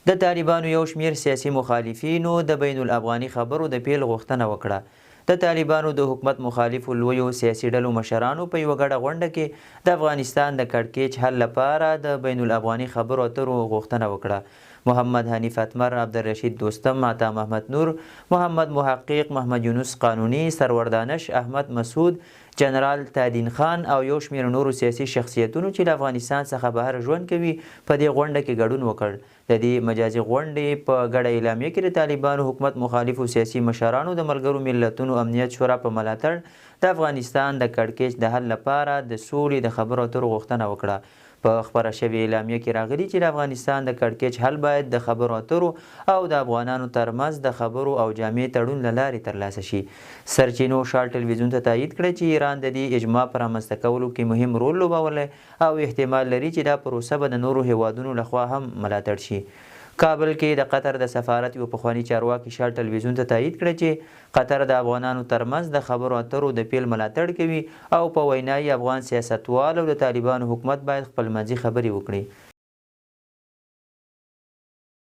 د طالبانو یو شمیر سیاسي مخالفینو د بین الافغاني خبرو د پیل غوښتنه وکړه. د طالبانو د حکومت مخالفو لویو سیاسي ډلو مشرانو په یوه ګډه غونډه کې د افغانستان د کړکېچ حل لپاره د بین الافغاني خبرو اترو غوښتنه وکړه. محمد حنیف اتمر، عبدالرشید دوستم، عطا محمد نور، محمد محقق، محمد یونس قانونی، سرور دانش، احمد مسعود، جنرال تادین خان او یو شمېر نورو سیاسي شخصیتونو چې له افغانستان څخه بهر ژوند کوي په دې غونډه کې ګډون وکړ. د دې مجازي غونډې په ګډه اعلامیه کې د طالبانو حکومت مخالفو سیاسي مشرانو د ملګرو ملتونو امنیت شورا په ملاتړ د افغانستان د کړکېچ د حل لپاره د سولې د خبرو اترو غوښتنه وکړه. په خبره شوې اعلامیه کې راغلي چې د افغانستان د کړکېچ حل باید د خبرو اترو او د افغانانو ترمنځ د خبرو او جامع تړون له لارې ترلاسه شي. سرچینو شال ټلویزیون ته تایید کړی چې ایران د دې اجماع په رامنځته کولو کې مهم رول لوبولی او احتمال لري چې دا پروسه به د نورو هیوادونو لخوا هم ملاتړ شي. کابل کې د قطر د سفارت یو پخواني چارواکي شال ټلویزیون ته تایید کړی چې قطر د افغانانو ترمنځ د خبرو اترو د پیل ملاتړ کوي او په وینا یې افغان سیاستوال او د طالبانو حکومت باید خپلمنځي خبرې وکړي.